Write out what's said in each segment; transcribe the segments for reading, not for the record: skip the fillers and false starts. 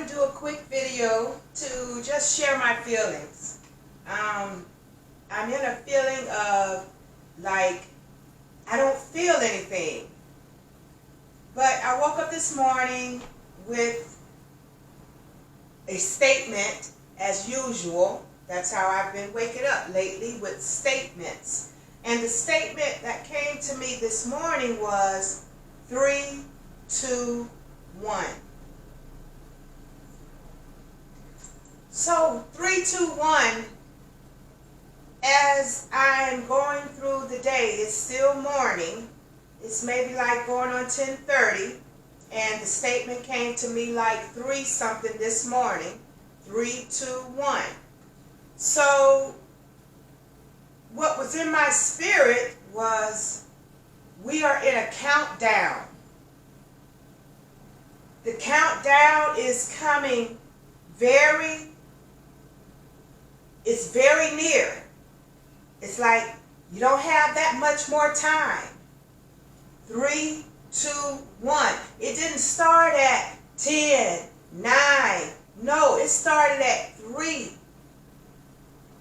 want to do a quick video to just share my feelings. I'm in a feeling of like I don't feel anything. But I woke up this morning with a statement as usual. That's how I've been waking up lately, with statements. And the statement that came to me this morning was 3, 2, 1. So 3, 2, 1, as I'm going through the day, it's still morning. It's maybe like going on 10:30, and the statement came to me like 3 something this morning. 3, 2, 1. So what was in my spirit was, we are in a countdown. The countdown is coming it's very near. It's like you don't have that much more time. 3, 2, 1. It didn't start at 10, 9. No, it started at 3,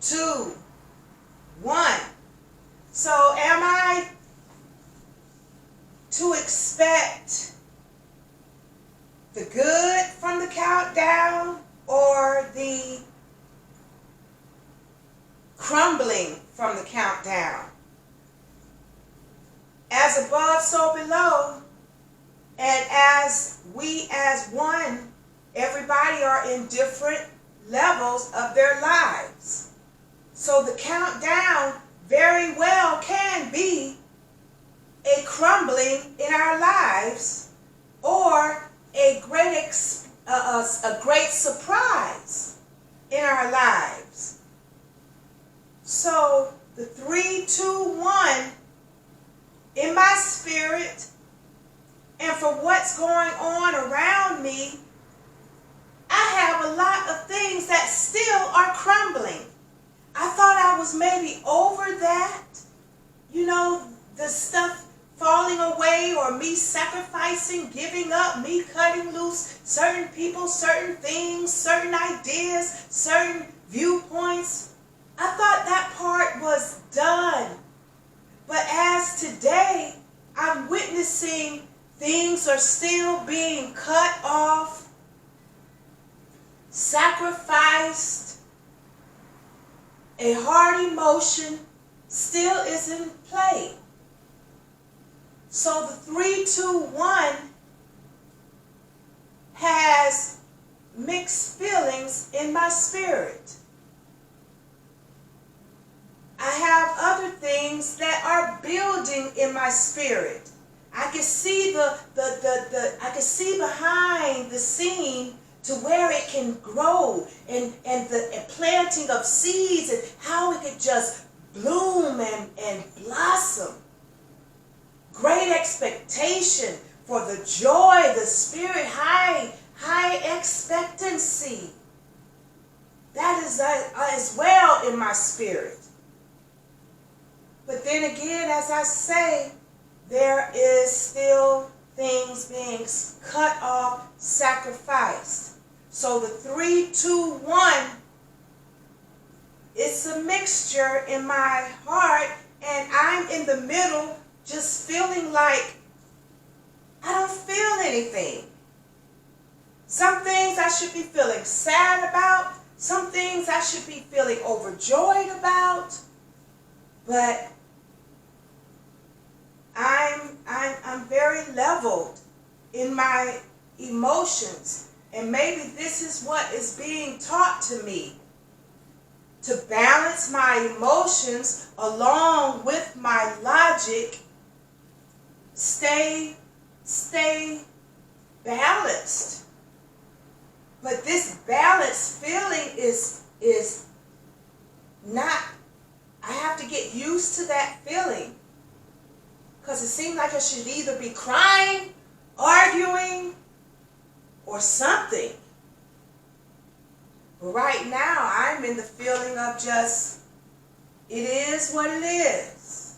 2, 1. So am I to expect the good from the countdown or the crumbling from the countdown? As above, so below, and as we as one, everybody are in different levels of their lives. So the countdown very well can be a crumbling in our lives, or a great surprise in our lives. So the 3, 2, 1 in my spirit, and for what's going on around me, I have a lot of things that still are crumbling. I thought I was maybe over that, the stuff falling away, or me sacrificing, giving up, me cutting loose certain people, certain things, certain ideas, certain viewpoints. I thought that part was done. But as today, I'm witnessing things are still being cut off, sacrificed. A hard emotion still is in play. So the 3, 2, 1 has mixed feelings in my spirit. I have other things that are building in my spirit. I can see I can see behind the scene to where it can grow, and the planting of seeds, and how it could just bloom and blossom. Great expectation for the joy, the spirit, high expectancy. That is as well in my spirit. But then again, as I say, there is still things being cut off, sacrificed. So the 3, 2, 1, it's a mixture in my heart, and I'm in the middle, just feeling like I don't feel anything. Some things I should be feeling sad about, some things I should be feeling overjoyed about, but I'm very leveled in my emotions, and maybe this is what is being taught to me, to balance my emotions along with my logic. Stay balanced. But this balanced feeling is not, I have to get used to that feeling. Because it seems like I should either be crying, arguing, or something. But right now, I'm in the feeling of just, it is what it is.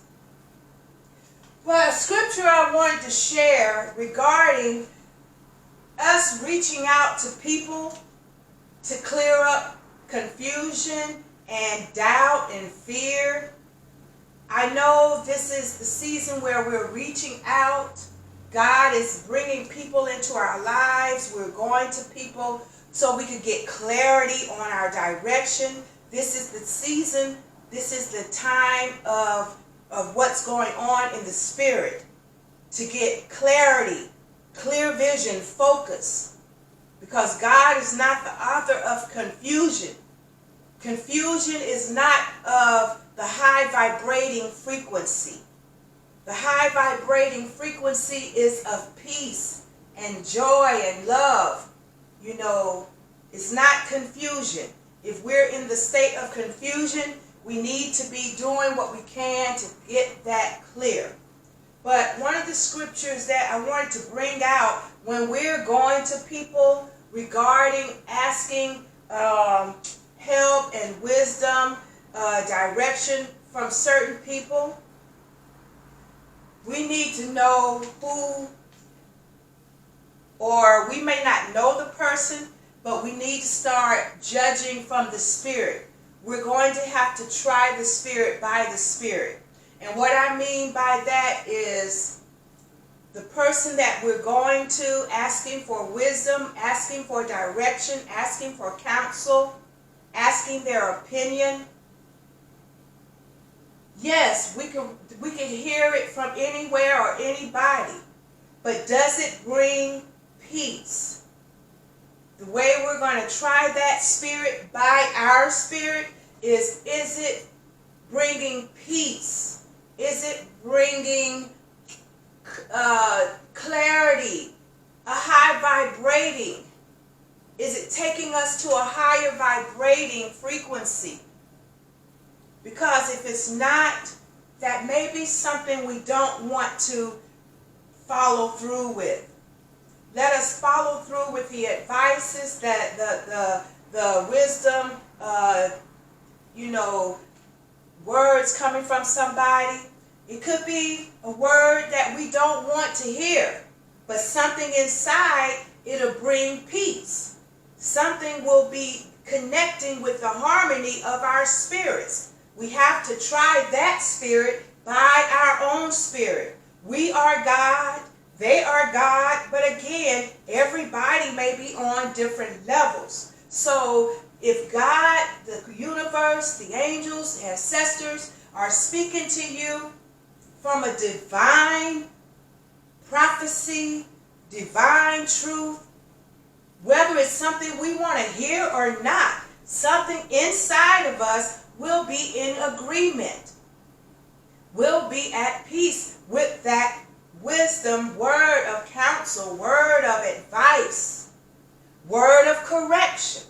Well, a scripture I wanted to share regarding us reaching out to people to clear up confusion and doubt and fear. I know this is the season where we're reaching out. God is bringing people into our lives. We're going to people so we can get clarity on our direction. This is the season. This is the time of what's going on in the spirit, to get clarity, clear vision, focus. Because God is not the author of confusion. Confusion is not of the high vibrating frequency. The high vibrating frequency is of peace and joy and love. You know, it's not confusion. If we're in the state of confusion, we need to be doing what we can to get that clear. But one of the scriptures that I wanted to bring out when we're going to people regarding asking help and wisdom, direction from certain people, we need to know who, or we may not know the person, but we need to start judging from the spirit. We're going to have to try the spirit by the spirit. And what I mean by that is the person that we're going to, asking for wisdom, asking for direction, asking for counsel, asking their opinion. Yes, we can hear it from anywhere or anybody, but does it bring peace? The way we're going to try that spirit by our spirit is it bringing peace? Is it bringing clarity, a high vibrating? Is it taking us to a higher vibrating frequency? Because if it's not, that may be something we don't want to follow through with. Let us follow through with the advices, that the wisdom, words coming from somebody. It could be a word that we don't want to hear, but something inside, it'll bring peace. Something will be connecting with the harmony of our spirits. We have to try that spirit by our own spirit. We are God, they are God, but again, everybody may be on different levels. So if God, the universe, the angels, ancestors are speaking to you from a divine prophecy, divine truth, whether it's something we want to hear or not, something inside of us will be in agreement. We'll be at peace with that wisdom, word of counsel, word of advice, word of correction.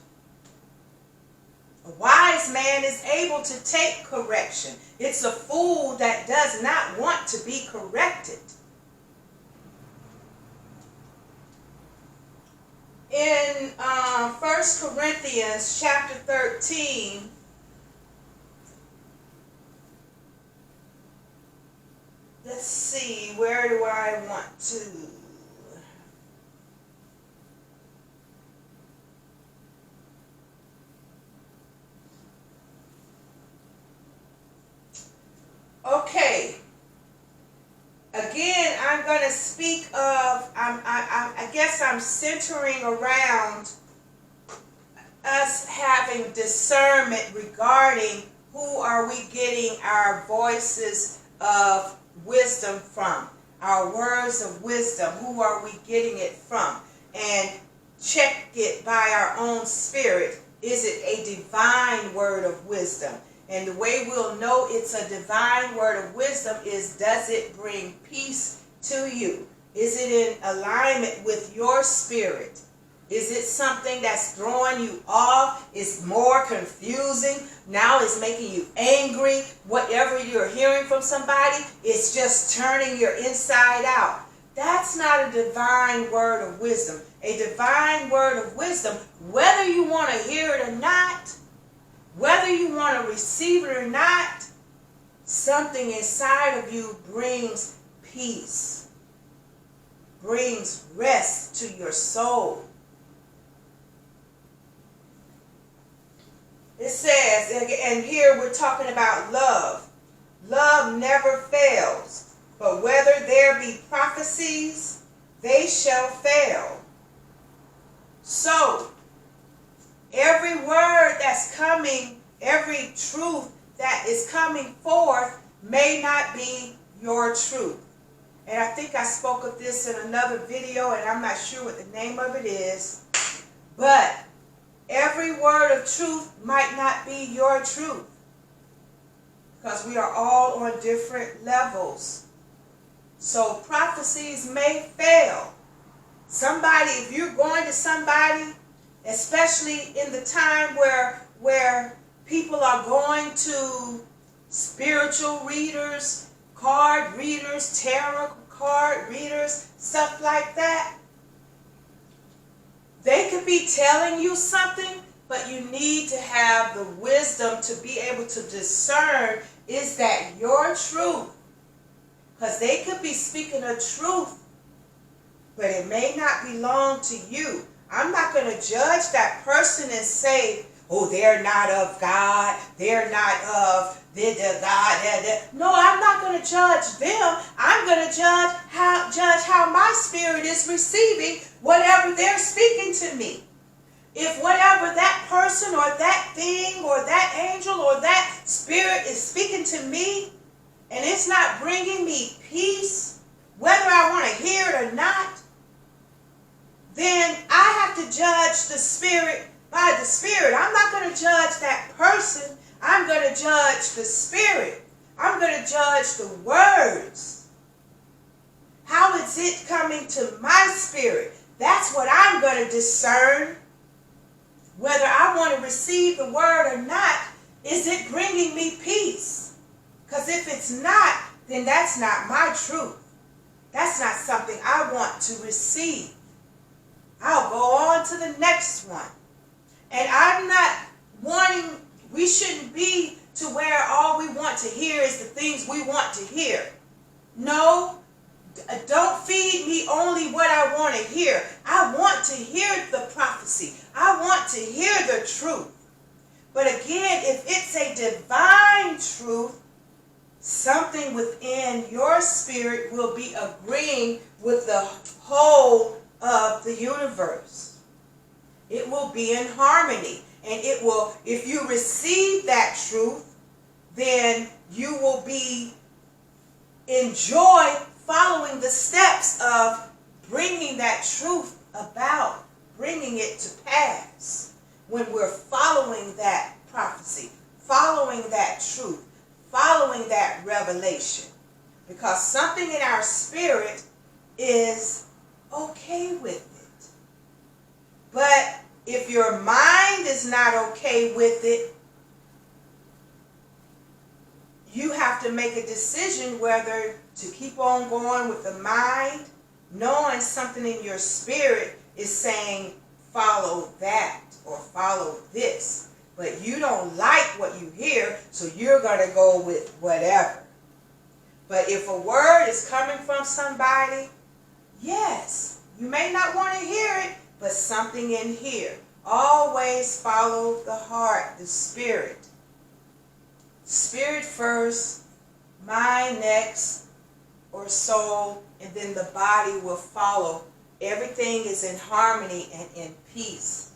A wise man is able to take correction. It's a fool that does not want to be corrected. In 1 Corinthians chapter 13, let's see, where do I want to? Okay. Again, I'm going to speak of, I guess I'm centering around us having discernment regarding who are we getting our voices of wisdom from, our words of wisdom, who are we getting it from, and check it by our own spirit. Is it a divine word of wisdom? And the way we'll know it's a divine word of wisdom is, does it bring peace to you? Is it in alignment with your spirit? Is it something that's throwing you off? It's more confusing. Now it's making you angry. Whatever you're hearing from somebody, it's just turning your inside out. That's not a divine word of wisdom. A divine word of wisdom, whether you want to hear it or not, whether you want to receive it or not, something inside of you brings peace. brings rest to your soul. It says, and here we're talking about love. Love never fails, but whether there be prophecies, they shall fail. So, every word that's coming, every truth that is coming forth may not be your truth. And I think I spoke of this in another video, and I'm not sure what the name of it is. But every word of truth might not be your truth, because we are all on different levels. So prophecies may fail. Somebody, if you're going to somebody, especially in the time where people are going to spiritual readers, card readers, tarot card readers, stuff like that, they could be telling you something, but you need to have the wisdom to be able to discern, is that your truth? Because they could be speaking a truth, but it may not belong to you. I'm not going to judge that person and say, oh, they're not of God, they're not of the God. No, I'm not going to judge them. I'm going to judge how my spirit is receiving whatever they're speaking to me. If whatever that person or that thing or that angel or that spirit is speaking to me, and it's not bringing me peace, whether I want to hear it or not, then I have to judge the spirit by the spirit. I'm not going to judge that person. I'm going to judge the spirit. I'm going to judge the words. How is it coming to my spirit? That's what I'm going to discern. Whether I want to receive the word or not, is it bringing me peace? Because if it's not, then that's not my truth. That's not something I want to receive. I'll go on to the next one. And I'm not wanting, we shouldn't be to where all we want to hear is the things we want to hear. No, don't feed me only what I want to hear. I want to hear the prophecy. I want to hear the truth. But again, if it's a divine truth, something within your spirit will be agreeing with the whole of the universe. It will be in harmony. And it will, if you receive that truth, then you will be enjoy following the steps of bringing that truth about, bringing it to pass. When we're following that prophecy, following that truth, following that revelation. Because something in our spirit is okay with it. But if your mind is not okay with it, you have to make a decision whether to keep on going with the mind, knowing something in your spirit is saying, follow that or follow this. But you don't like what you hear, so you're going to go with whatever. But if a word is coming from somebody, yes, you may not want to hear it, but something in here. Always follow the heart, the spirit. Spirit first, mind next, or soul, and then the body will follow. Everything is in harmony and in peace.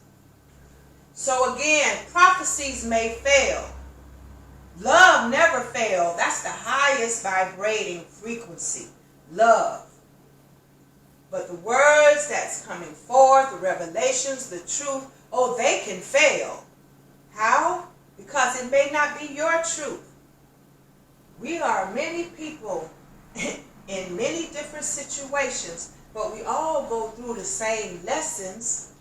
So again, prophecies may fail. Love never fails. That's the highest vibrating frequency. Love. But the words that's coming forth, the revelations, the truth, oh, they can fail. How? Because it may not be your truth. We are many people in many different situations, but we all go through the same lessons.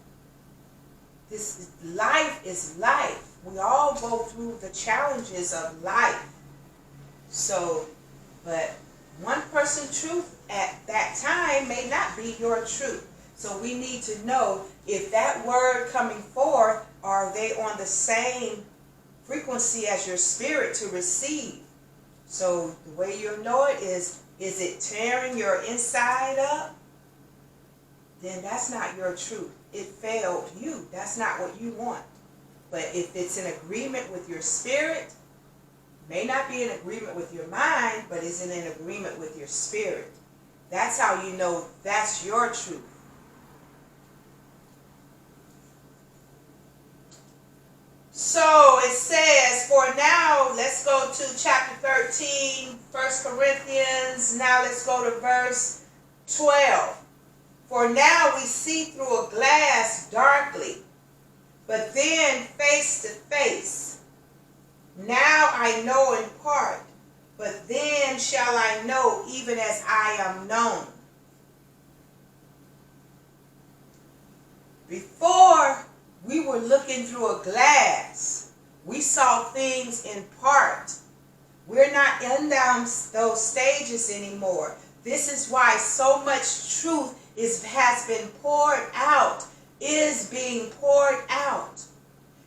This life is life. We all go through the challenges of life. So, but one person's truth at that time may not be your truth. So we need to know if that word coming forth, are they on the same frequency as your spirit to receive? So the way you'll know it is it tearing your inside up? then that's not your truth. It failed you. That's not what you want. But if it's in agreement with your spirit, may not be in agreement with your mind, but is in agreement with your spirit. That's how you know that's your truth. So it says, for now, let's go to chapter 13, 1 Corinthians. Now let's go to verse 12. For now we see through a glass darkly, but then face to face. Now I know in part, but then shall I know even as I am known. Before we were looking through a glass, we saw things in part. We're not in those stages anymore. This is why so much truth has been poured out, is being poured out.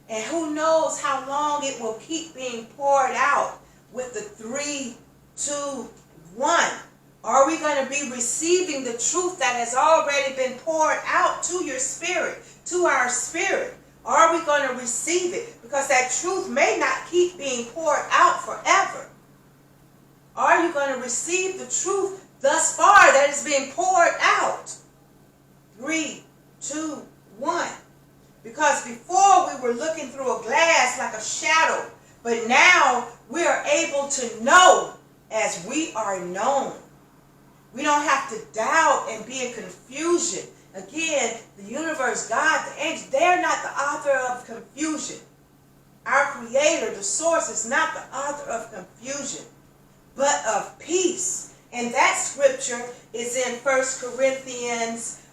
And who knows how long it will keep being poured out with the 3, 2, 1. Are we going to be receiving the truth that has already been poured out to your spirit, to our spirit? Are we going to receive it? Because that truth may not keep being poured out forever. Are you going to receive the truth thus far that is being poured out? 3, 2, 1. Because before we were looking through a glass like a shadow, but now we are able to know as we are known. We don't have to doubt and be in confusion. Again, the universe, God, the angels, they're not the author of confusion. Our Creator, the source, is not the author of confusion, but of peace. And that scripture is in 1 Corinthians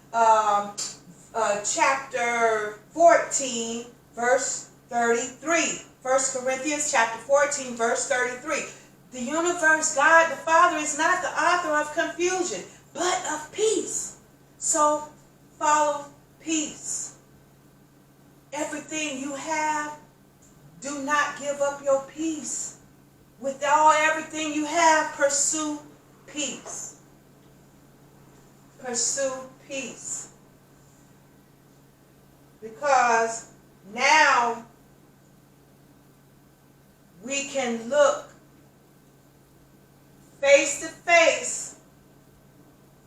chapter 14, verse 33. 1 Corinthians chapter 14, verse 33. The universe, God, the Father, is not the author of confusion, but of peace. So follow peace. Everything you have, do not give up your peace. With everything you have, pursue peace. Pursue peace. Because now we can look face to face,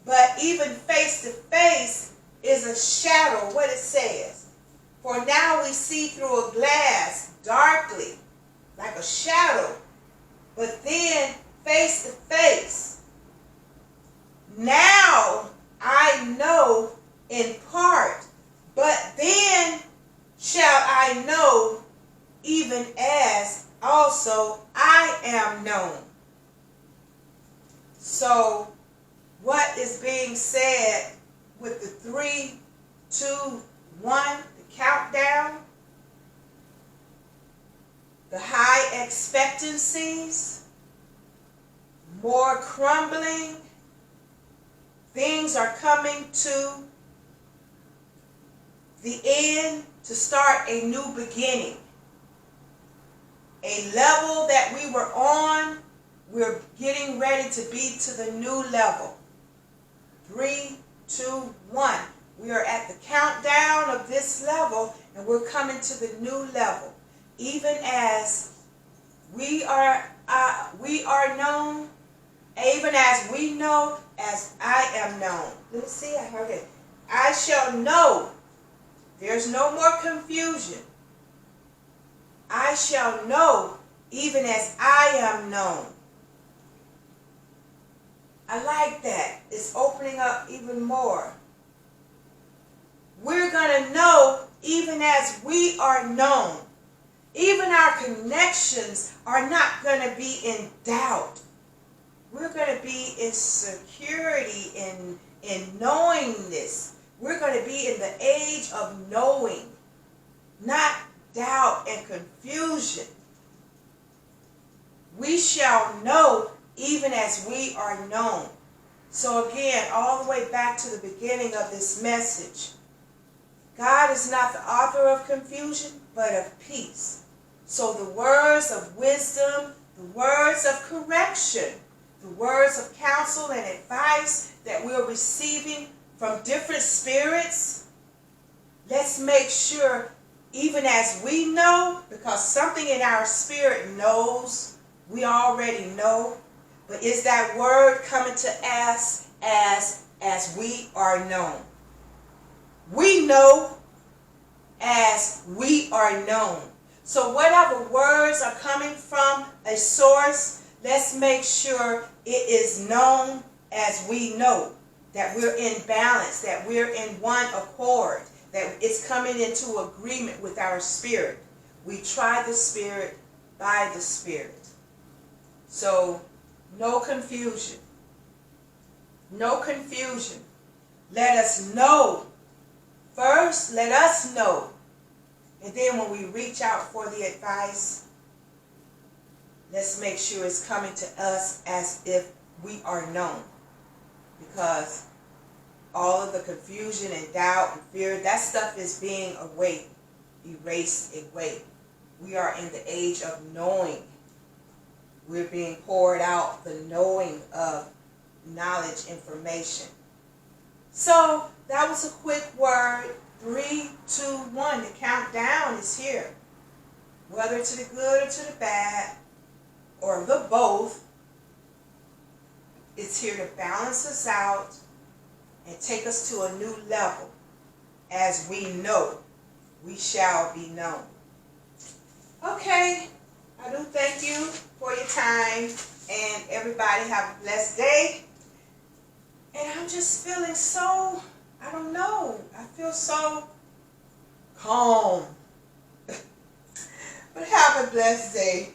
but even face to face is a shadow, what it says. For now we see through a glass darkly, like a shadow, but then face to face. Now I know in part, but then shall I know even as also I am known. So what is being said with the 3, 2, 1, the countdown, the high expectancies, more crumbling, things are coming to the end to start a new beginning. A level that we were on, we're getting ready to be to the new level. 3, 2, 1. We are at the countdown of this level, and we're coming to the new level. Even as we are known, even as we know, as I am known. Let me see, I heard it. I shall know. There's no more confusion. I shall know even as I am known. I like that. It's opening up even more. We're going to know even as we are known. Even our connections are not going to be in doubt. We're going to be in security, in knowingness. We're going to be in the age of knowing, not doubt and confusion. We shall know even as we are known. So again, all the way back to the beginning of this message, God is not the author of confusion, but of peace. So the words of wisdom, the words of correction, the words of counsel and advice that we're receiving from different spirits, let's make sure, even as we know, because something in our spirit knows, we already know, but is that word coming to us as we are known? We know as we are known. So whatever words are coming from a source, let's make sure it is known as we know, that we're in balance, that we're in one accord, that it's coming into agreement with our spirit. We try the spirit by the spirit. So no confusion. No confusion. Let us know. First, let us know. And then when we reach out for the advice, let's make sure it's coming to us as if we are known. Because all of the confusion and doubt and fear, that stuff is being erased away. We are in the age of knowing. We're being poured out the knowing of knowledge, information. So that was a quick word. 3, 2, 1. The countdown is here. Whether to the good or to the bad, or the both, it's here to balance us out and take us to a new level. As we know, we shall be known. Okay, I do thank you for your time, and everybody have a blessed day. And I'm just feeling so, I don't know, I feel so calm. But have a blessed day.